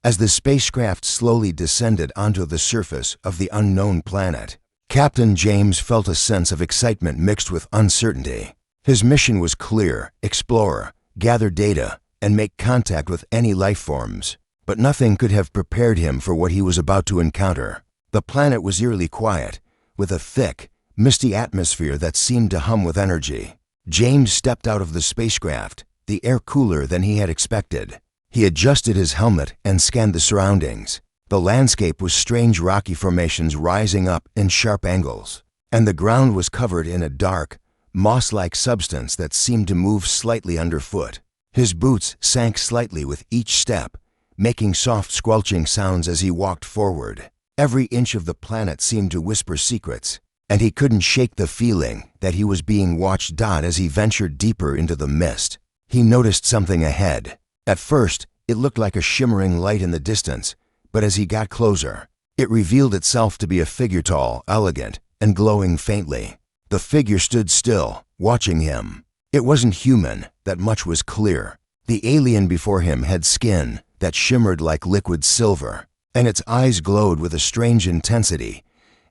as the spacecraft slowly descended onto the surface of the unknown planet. Captain James felt a sense of excitement mixed with uncertainty. His mission was clear: explore, gather data, and make contact with any life forms. But nothing could have prepared him for what he was about to encounter. The planet was eerily quiet, with a thick, misty atmosphere that seemed to hum with energy. James stepped out of the spacecraft, the air cooler than he had expected. He adjusted his helmet and scanned the surroundings. The landscape was strange rocky formations rising up in sharp angles, and the ground was covered in a dark, moss-like substance that seemed to move slightly underfoot. His boots sank slightly with each step, making soft squelching sounds as he walked forward. Every inch of the planet seemed to whisper secrets, and he couldn't shake the feeling that he was being watched. As he ventured deeper into the mist, he noticed something ahead. At first, it looked like a shimmering light in the distance, but as he got closer, it revealed itself to be a figure, tall, elegant, and glowing faintly. The figure stood still, watching him. It wasn't human, that much was clear. The alien before him had skin that shimmered like liquid silver, and its eyes glowed with a strange intensity,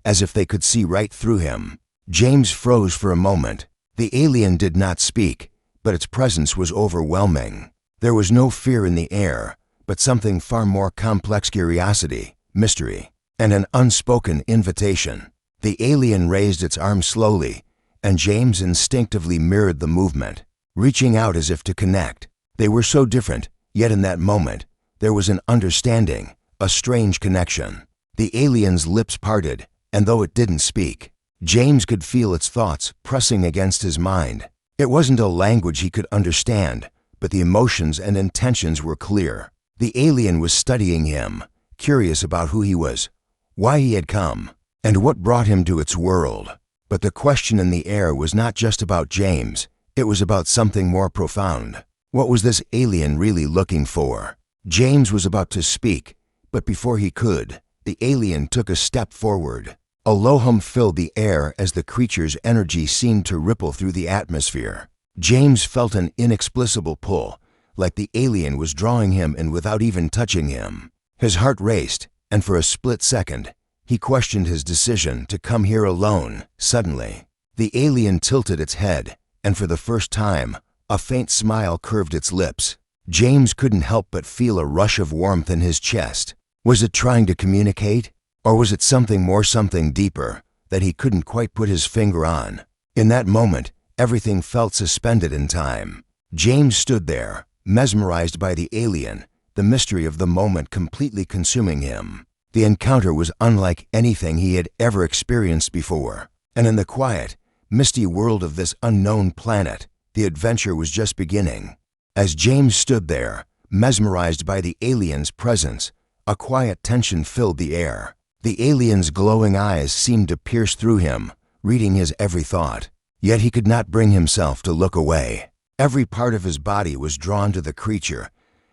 as if they could see right through him. James froze for a moment. The alien did not speak, but its presence was overwhelming. There was no fear in the air, but something far more complex: curiosity, mystery, and an unspoken invitation. The alien raised its arm slowly, and James instinctively mirrored the movement, reaching out as if to connect. They were so different, yet in that moment, there was an understanding, a strange connection. The alien's lips parted, and though it didn't speak, James could feel its thoughts pressing against his mind. It wasn't a language he could understand, but the emotions and intentions were clear. The alien was studying him, curious about who he was, why he had come, and what brought him to its world. But the question in the air was not just about James, it was about something more profound. What was this alien really looking for? James was about to speak, but before he could, the alien took a step forward. A low hum filled the air as the creature's energy seemed to ripple through the atmosphere. James felt an inexplicable pull, like the alien was drawing him in without even touching him. His heart raced, and for a split second, he questioned his decision to come here alone. Suddenly, the alien tilted its head, and for the first time, a faint smile curved its lips. James couldn't help but feel a rush of warmth in his chest. Was it trying to communicate? Or was it something more, something deeper, that he couldn't quite put his finger on? In that moment, everything felt suspended in time. James stood there, mesmerized by the alien, the mystery of the moment completely consuming him. The encounter was unlike anything he had ever experienced before, and in the quiet, misty world of this unknown planet, the adventure was just beginning. As James stood there, mesmerized by the alien's presence, a quiet tension filled the air. The alien's glowing eyes seemed to pierce through him, reading his every thought. Yet he could not bring himself to look away. Every part of his body was drawn to the creature,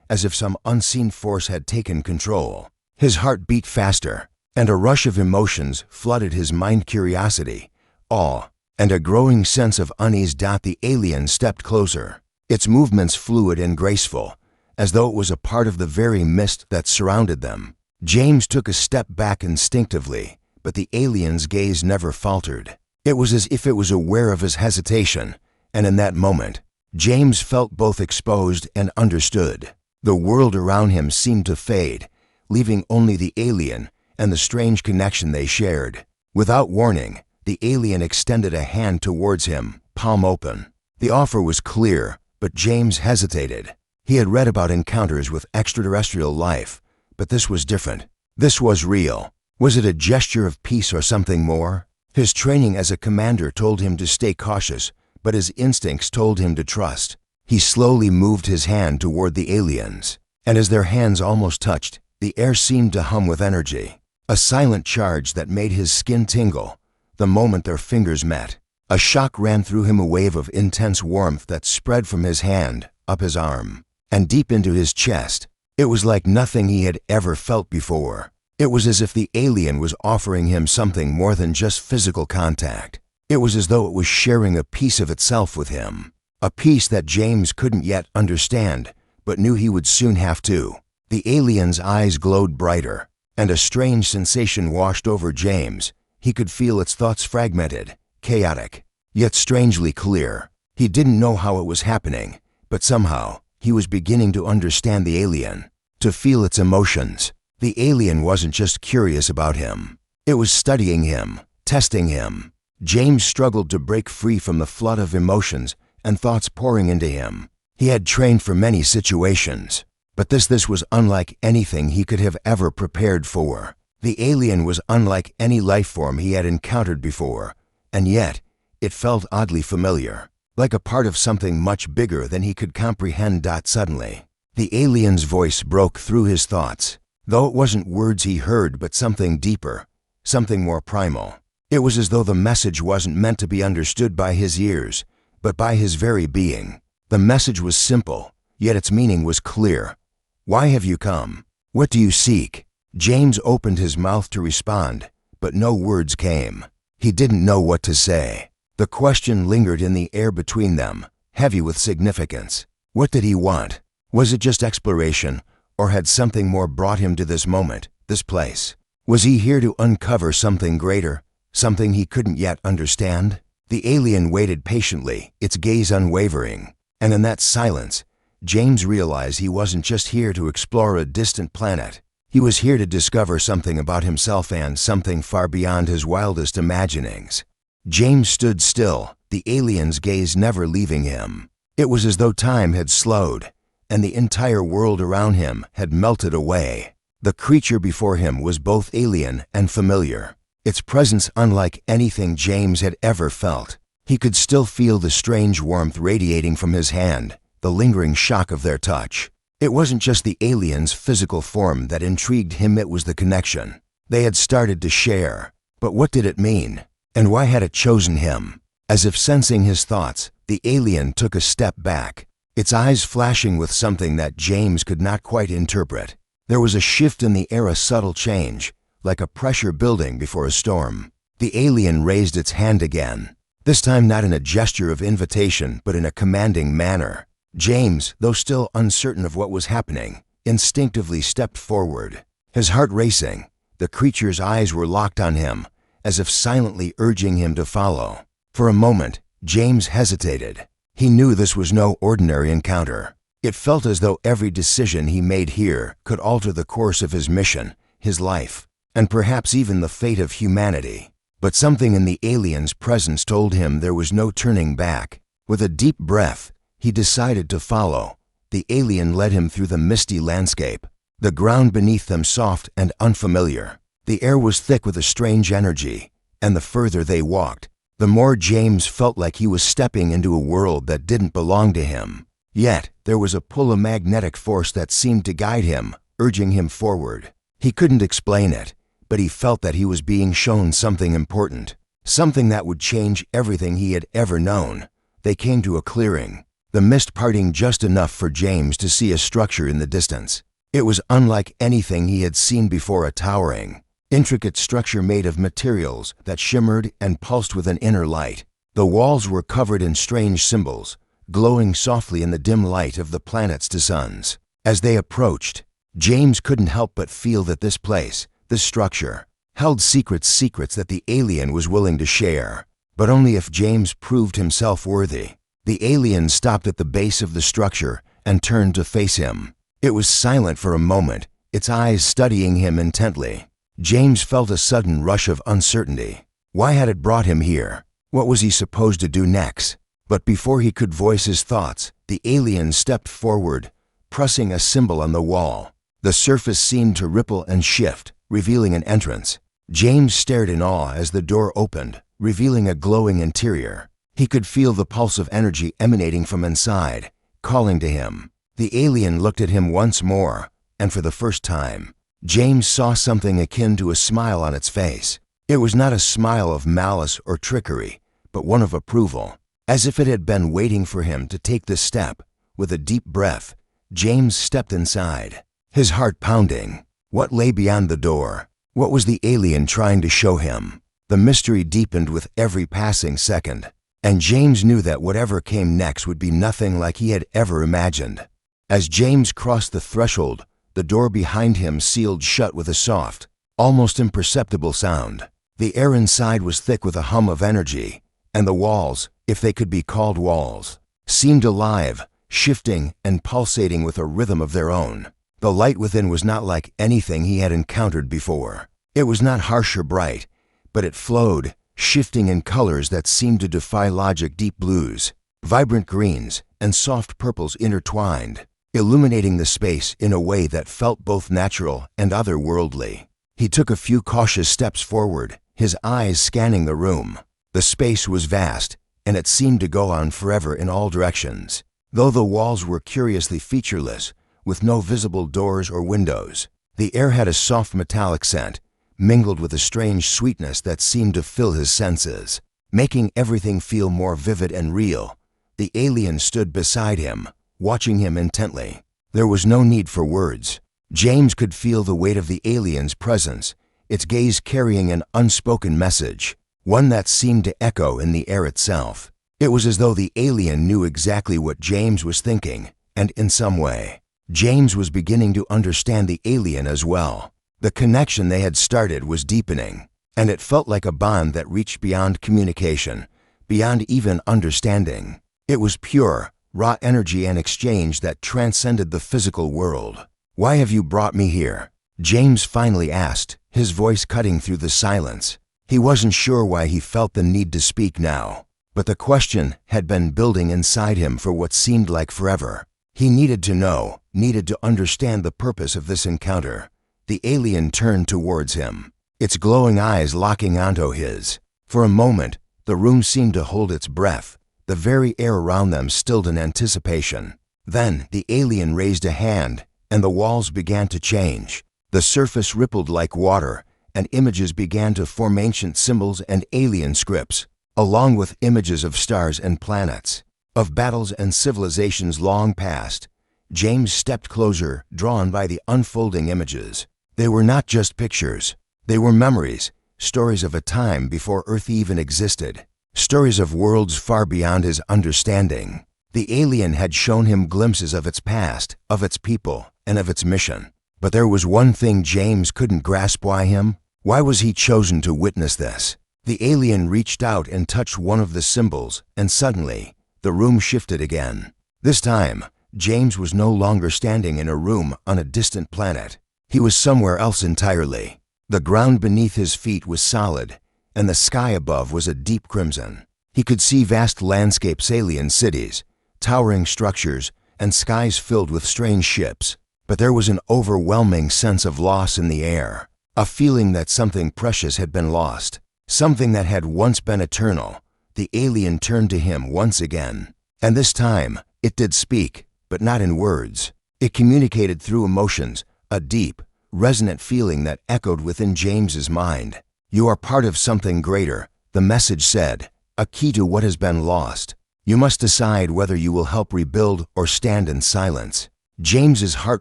as if some unseen force had taken control. His heart beat faster, and a rush of emotions flooded his mind: curiosity, awe, and a growing sense of unease. The alien stepped closer, its movements fluid and graceful, as though it was a part of the very mist that surrounded them. James took a step back instinctively, but the alien's gaze never faltered. It was as if it was aware of his hesitation, and in that moment, James felt both exposed and understood. The world around him seemed to fade, leaving only the alien and the strange connection they shared. Without warning, the alien extended a hand towards him, palm open. The offer was clear, but James hesitated. He had read about encounters with extraterrestrial life, but this was different. This was real. Was it a gesture of peace or something more? His training as a commander told him to stay cautious, but his instincts told him to trust. He slowly moved his hand toward the aliens, and as their hands almost touched, the air seemed to hum with energy, a silent charge that made his skin tingle. The moment their fingers met, a shock ran through him, a wave of intense warmth that spread from his hand, up his arm, and deep into his chest. It was like nothing he had ever felt before. It was as if the alien was offering him something more than just physical contact. It was as though it was sharing a piece of itself with him, a piece that James couldn't yet understand, but knew he would soon have to. The alien's eyes glowed brighter, and a strange sensation washed over James. He could feel its thoughts fragmented, chaotic, yet strangely clear. He didn't know how it was happening, but somehow he was beginning to understand the alien, to feel its emotions. The alien wasn't just curious about him. It was studying him, testing him. James struggled to break free from the flood of emotions and thoughts pouring into him. He had trained for many situations, but this was unlike anything he could have ever prepared for. The alien was unlike any life form he had encountered before, and yet it felt oddly familiar, like a part of something much bigger than he could comprehend. Suddenly, the alien's voice broke through his thoughts, though it wasn't words he heard but something deeper, something more primal. It was as though the message wasn't meant to be understood by his ears, but by his very being. The message was simple, yet its meaning was clear. Why have you come? What do you seek? James opened his mouth to respond, but no words came. He didn't know what to say. The question lingered in the air between them, heavy with significance. What did he want? Was it just exploration, or had something more brought him to this moment, this place? Was he here to uncover something greater, something he couldn't yet understand? The alien waited patiently, its gaze unwavering, and in that silence, James realized he wasn't just here to explore a distant planet. He was here to discover something about himself and something far beyond his wildest imaginings. James stood still, the alien's gaze never leaving him. It was as though time had slowed, and the entire world around him had melted away. The creature before him was both alien and familiar, its presence unlike anything James had ever felt. He could still feel the strange warmth radiating from his hand, the lingering shock of their touch. It wasn't just the alien's physical form that intrigued him, it was the connection. They had started to share, but what did it mean? And why had it chosen him? As if sensing his thoughts, the alien took a step back, its eyes flashing with something that James could not quite interpret. There was a shift in the air, a subtle change, like a pressure building before a storm. The alien raised its hand again, this time not in a gesture of invitation, but in a commanding manner. James, though still uncertain of what was happening, instinctively stepped forward. His heart racing, the creature's eyes were locked on him, as if silently urging him to follow. For a moment, James hesitated. He knew this was no ordinary encounter. It felt as though every decision he made here could alter the course of his mission, his life, and perhaps even the fate of humanity. But something in the alien's presence told him there was no turning back. With a deep breath, he decided to follow. The alien led him through the misty landscape, the ground beneath them soft and unfamiliar. The air was thick with a strange energy, and the further they walked, the more James felt like he was stepping into a world that didn't belong to him. Yet, there was a pull, a magnetic force that seemed to guide him, urging him forward. He couldn't explain it, but he felt that he was being shown something important, something that would change everything he had ever known. They came to a clearing, the mist parting just enough for James to see a structure in the distance. It was unlike anything he had seen before, a towering, intricate structure made of materials that shimmered and pulsed with an inner light. The walls were covered in strange symbols, glowing softly in the dim light of the planets to suns. As they approached, James couldn't help but feel that this place, this structure, held secrets that the alien was willing to share, but only if James proved himself worthy. The alien stopped at the base of the structure and turned to face him. It was silent for a moment, its eyes studying him intently. James felt a sudden rush of uncertainty. Why had it brought him here? What was he supposed to do next? But before he could voice his thoughts, the alien stepped forward, pressing a symbol on the wall. The surface seemed to ripple and shift, revealing an entrance. James stared in awe as the door opened, revealing a glowing interior. He could feel the pulse of energy emanating from inside, calling to him. The alien looked at him once more, and for the first time, James saw something akin to a smile on its face. It was not a smile of malice or trickery, but one of approval, as if it had been waiting for him to take this step. With a deep breath, James stepped inside, his heart pounding. What lay beyond the door? What was the alien trying to show him? The mystery deepened with every passing second, and James knew that whatever came next would be nothing like he had ever imagined. As James crossed the threshold, The door behind him sealed shut with a soft, almost imperceptible sound. The air inside was thick with a hum of energy, and the walls, if they could be called walls, seemed alive, shifting and pulsating with a rhythm of their own. The light within was not like anything he had encountered before. It was not harsh or bright, but it flowed, shifting in colors that seemed to defy logic: deep blues, vibrant greens, and soft purples intertwined, illuminating the space in a way that felt both natural and otherworldly. He took a few cautious steps forward, his eyes scanning the room. The space was vast, and it seemed to go on forever in all directions. Though the walls were curiously featureless, with no visible doors or windows, the air had a soft metallic scent, mingled with a strange sweetness that seemed to fill his senses, making everything feel more vivid and real. The alien stood beside him, watching him intently. There was no need for words. James could feel the weight of the alien's presence, its gaze carrying an unspoken message, one that seemed to echo in the air itself. It was as though the alien knew exactly what James was thinking, and in some way, James was beginning to understand the alien as well. The connection they had started was deepening, and it felt like a bond that reached beyond communication, beyond even understanding. It was pure, raw energy and exchange that transcended the physical world. "Why have you brought me here?" James finally asked, his voice cutting through the silence. He wasn't sure why he felt the need to speak now, but the question had been building inside him for what seemed like forever. He needed to know, needed to understand the purpose of this encounter. The alien turned towards him, its glowing eyes locking onto his. For a moment, the room seemed to hold its breath, the very air around them stilled in anticipation. Then the alien raised a hand, and the walls began to change. The surface rippled like water, and images began to form: ancient symbols and alien scripts, along with images of stars and planets, of battles and civilizations long past. James stepped closer, drawn by the unfolding images. They were not just pictures. They were memories, stories of a time before Earth even existed, stories of worlds far beyond his understanding. The alien had shown him glimpses of its past, of its people, and of its mission. But there was one thing James couldn't grasp: why him? Why was he chosen to witness this? The alien reached out and touched one of the symbols, and suddenly, the room shifted again. This time, James was no longer standing in a room on a distant planet. He was somewhere else entirely. The ground beneath his feet was solid, and the sky above was a deep crimson. He could see vast landscapes, alien cities, towering structures, and skies filled with strange ships. But there was an overwhelming sense of loss in the air, a feeling that something precious had been lost, something that had once been eternal. The alien turned to him once again, and this time it did speak, but not in words. It communicated through emotions, a deep, resonant feeling that echoed within James's mind. "You are part of something greater," the message said, "a key to what has been lost. You must decide whether you will help rebuild or stand in silence." James's heart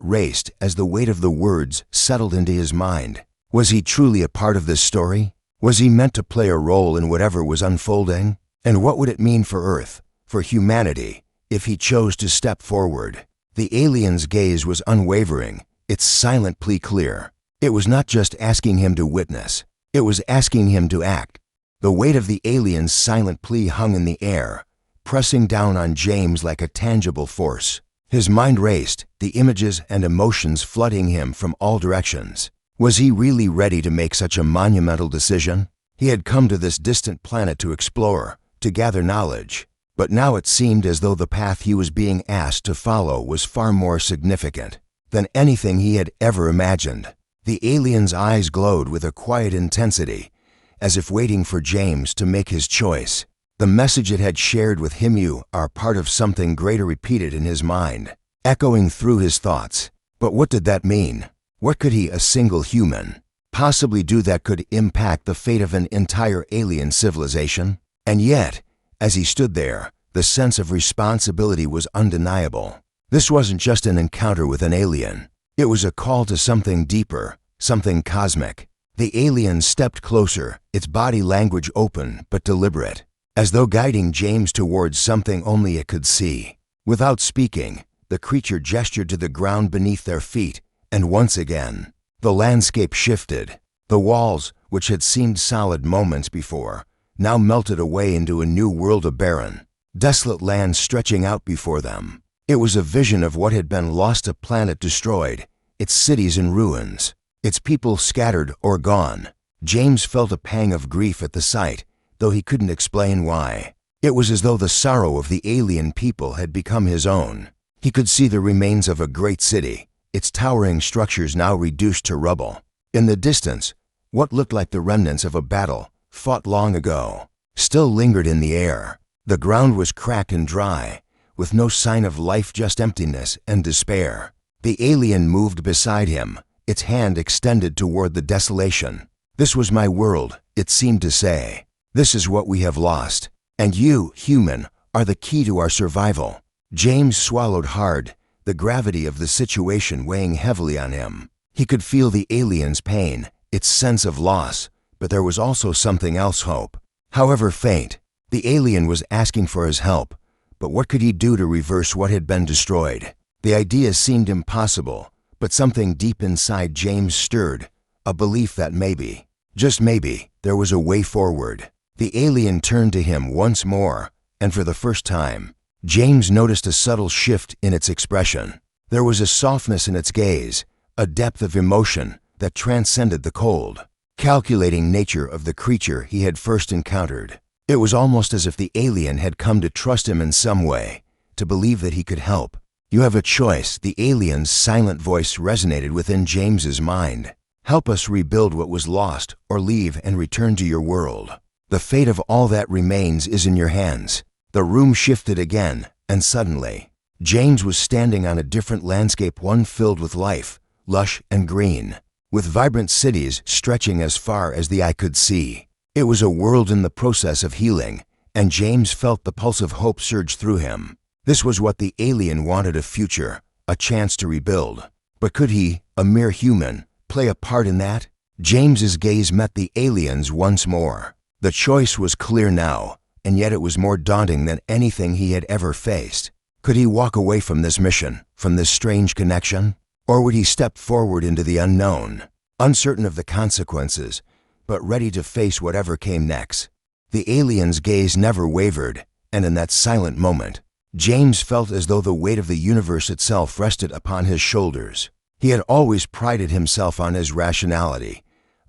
raced as the weight of the words settled into his mind. Was he truly a part of this story? Was he meant to play a role in whatever was unfolding? And what would it mean for Earth, for humanity, if he chose to step forward? The alien's gaze was unwavering, its silent plea clear. It was not just asking him to witness, it was asking him to act. The weight of the alien's silent plea hung in the air, pressing down on James like a tangible force. His mind raced, the images and emotions flooding him from all directions. Was he really ready to make such a monumental decision? He had come to this distant planet to explore, to gather knowledge. But now it seemed as though the path he was being asked to follow was far more significant than anything he had ever imagined. The alien's eyes glowed with a quiet intensity, as if waiting for James to make his choice. The message it had shared with him: "You are part of something greater," repeated in his mind, echoing through his thoughts. But what did that mean? What could he, a single human, possibly do that could impact the fate of an entire alien civilization? And yet, as he stood there, the sense of responsibility was undeniable. This wasn't just an encounter with an alien. It was a call to something deeper, something cosmic. The alien stepped closer, its body language open but deliberate, as though guiding James towards something only it could see. Without speaking, the creature gestured to the ground beneath their feet, And once again, the landscape shifted. The walls, which had seemed solid moments before, now melted away into a new world of barren, desolate land stretching out before them. It was a vision of what had been lost, a planet destroyed, its cities in ruins, its people scattered or gone. James felt a pang of grief at the sight, though he couldn't explain why. It was as though the sorrow of the alien people had become his own. He could see the remains of a great city, its towering structures now reduced to rubble. In the distance, what looked like the remnants of a battle fought long ago still lingered in the air. The ground was cracked and dry, with no sign of life, just emptiness and despair. The alien moved beside him, its hand extended toward the desolation. "This was my world," it seemed to say. "This is what we have lost. And you, human, are the key to our survival." James swallowed hard, the gravity of the situation weighing heavily on him. He could feel the alien's pain, its sense of loss, but there was also something else: hope. However faint, the alien was asking for his help, but what could he do to reverse what had been destroyed? The idea seemed impossible, but something deep inside James stirred, a belief that maybe, just maybe, there was a way forward. The alien turned to him once more, and for the first time, James noticed a subtle shift in its expression. There was a softness in its gaze, a depth of emotion that transcended the cold, calculating nature of the creature he had first encountered. It was almost as if the alien had come to trust him in some way, to believe that he could help. "You have a choice," the alien's silent voice resonated within James's mind. "Help us rebuild what was lost, or leave and return to your world. The fate of all that remains is in your hands." The room shifted again, and suddenly, James was standing on a different landscape, one filled with life, lush and green, with vibrant cities stretching as far as the eye could see. It was a world in the process of healing, and James felt the pulse of hope surge through him. This was what the alien wanted: a future, a chance to rebuild. But could he, a mere human, play a part in that? James's gaze met the alien's once more. The choice was clear now, and yet it was more daunting than anything he had ever faced. Could he walk away from this mission, from this strange connection? Or would he step forward into the unknown, uncertain of the consequences, but ready to face whatever came next? The alien's gaze never wavered, and in that silent moment, James felt as though the weight of the universe itself rested upon his shoulders. He had always prided himself on his rationality,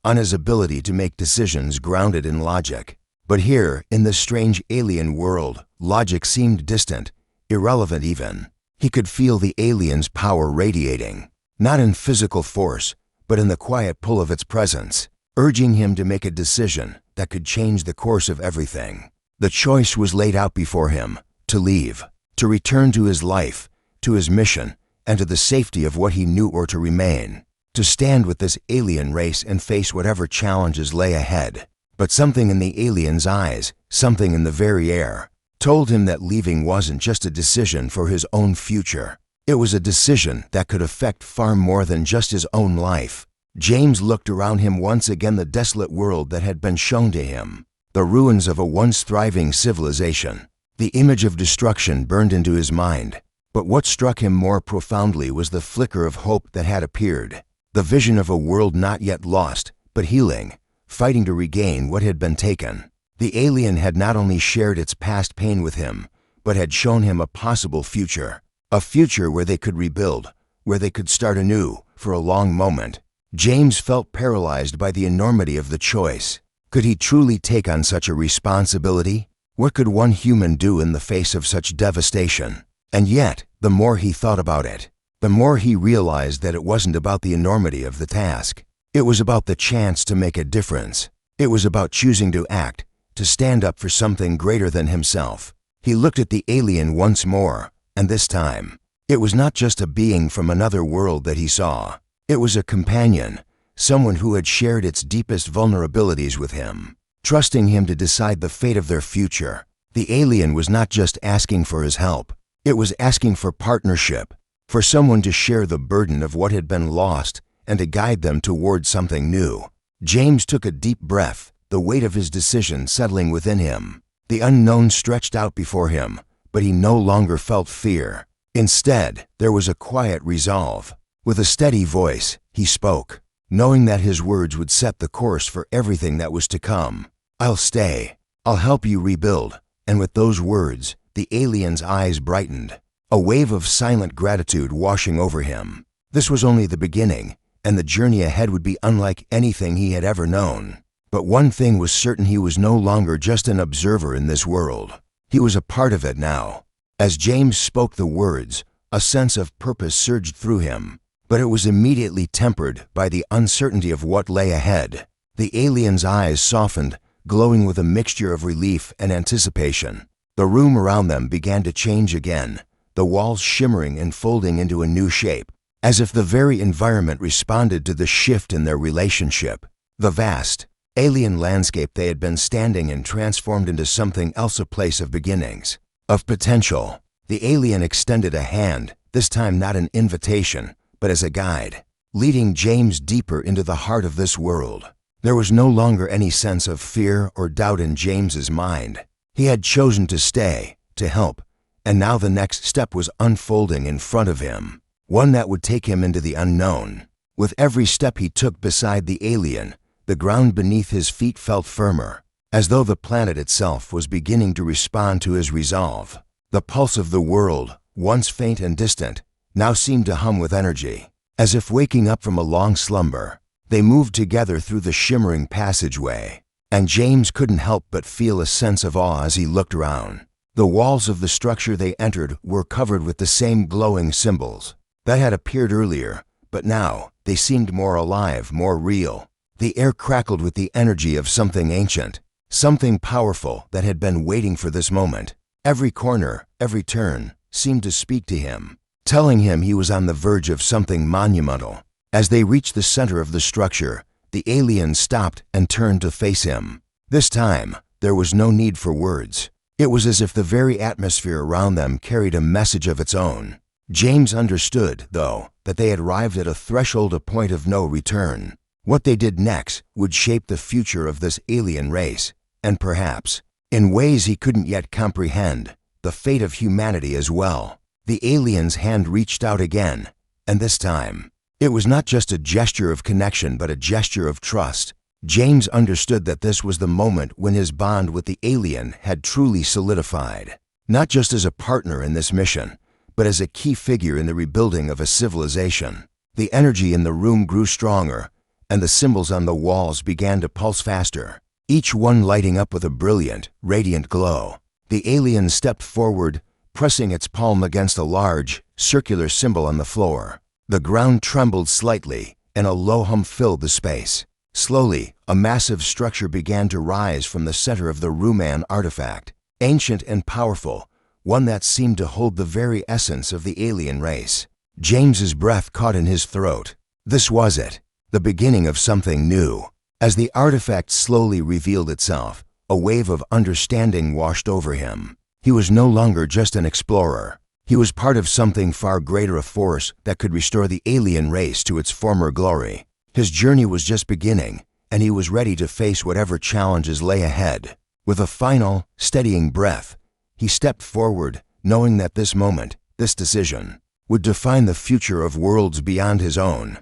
on his ability to make decisions grounded in logic. But here, in this strange alien world, logic seemed distant, irrelevant even. He could feel the alien's power radiating, not in physical force, but in the quiet pull of its presence, urging him to make a decision that could change the course of everything. The choice was laid out before him: to leave, to return to his life, to his mission, and to the safety of what he knew, or to remain, to stand with this alien race and face whatever challenges lay ahead. But something in the alien's eyes, something in the very air, told him that leaving wasn't just a decision for his own future. It was a decision that could affect far more than just his own life. James looked around him once again, the desolate world that had been shown to him, the ruins of a once thriving civilization. The image of destruction burned into his mind, but what struck him more profoundly was the flicker of hope that had appeared, the vision of a world not yet lost, but healing, fighting to regain what had been taken. The alien had not only shared its past pain with him, but had shown him a possible future, a future where they could rebuild, where they could start anew. For a long moment, James felt paralyzed by the enormity of the choice. Could he truly take on such a responsibility? What could one human do in the face of such devastation? And yet, the more he thought about it, the more he realized that it wasn't about the enormity of the task. It was about the chance to make a difference. It was about choosing to act, to stand up for something greater than himself. He looked at the alien once more, and this time, it was not just a being from another world that he saw. It was a companion, someone who had shared its deepest vulnerabilities with him, trusting him to decide the fate of their future. The alien was not just asking for his help. It was asking for partnership, for someone to share the burden of what had been lost and to guide them toward something new. James took a deep breath, the weight of his decision settling within him. The unknown stretched out before him, but he no longer felt fear. Instead, there was a quiet resolve. With a steady voice, he spoke, knowing that his words would set the course for everything that was to come. "I'll stay. I'll help you rebuild." And with those words, the alien's eyes brightened, a wave of silent gratitude washing over him. This was only the beginning, and the journey ahead would be unlike anything he had ever known. But one thing was certain: he was no longer just an observer in this world. He was a part of it now. As James spoke the words, a sense of purpose surged through him, but it was immediately tempered by the uncertainty of what lay ahead. The alien's eyes softened, glowing with a mixture of relief and anticipation. The room around them began to change again, the walls shimmering and folding into a new shape, as if the very environment responded to the shift in their relationship. The vast, alien landscape they had been standing in transformed into something else, a place of beginnings, of potential. The alien extended a hand, this time not an invitation, but as a guide, leading James deeper into the heart of this world. There was no longer any sense of fear or doubt in James's mind. He had chosen to stay, to help, and now the next step was unfolding in front of him, one that would take him into the unknown. With every step he took beside the alien, the ground beneath his feet felt firmer, as though the planet itself was beginning to respond to his resolve. The pulse of the world, once faint and distant, now seemed to hum with energy, as if waking up from a long slumber. They moved together through the shimmering passageway, and James couldn't help but feel a sense of awe as he looked around. The walls of the structure they entered were covered with the same glowing symbols that had appeared earlier, but now they seemed more alive, more real. The air crackled with the energy of something ancient, something powerful that had been waiting for this moment. Every corner, every turn, seemed to speak to him, telling him he was on the verge of something monumental. As they reached the center of the structure, the alien stopped and turned to face him. This time, there was no need for words. It was as if the very atmosphere around them carried a message of its own. James understood, though, that they had arrived at a threshold, a point of no return. What they did next would shape the future of this alien race, and perhaps, in ways he couldn't yet comprehend, the fate of humanity as well. The alien's hand reached out again, and this time, it was not just a gesture of connection but a gesture of trust. James understood that this was the moment when his bond with the alien had truly solidified, not just as a partner in this mission, but as a key figure in the rebuilding of a civilization. The energy in the room grew stronger, and the symbols on the walls began to pulse faster, each one lighting up with a brilliant, radiant glow. The alien stepped forward, pressing its palm against a large, circular symbol on the floor. The ground trembled slightly, and a low hum filled the space. Slowly, a massive structure began to rise from the center of the room, an artifact, ancient and powerful, one that seemed to hold the very essence of the alien race. James's breath caught in his throat. This was it, the beginning of something new. As the artifact slowly revealed itself, a wave of understanding washed over him. He was no longer just an explorer. He was part of something far greater, a force that could restore the alien race to its former glory. His journey was just beginning, and he was ready to face whatever challenges lay ahead. With a final, steadying breath, he stepped forward, knowing that this moment, this decision, would define the future of worlds beyond his own.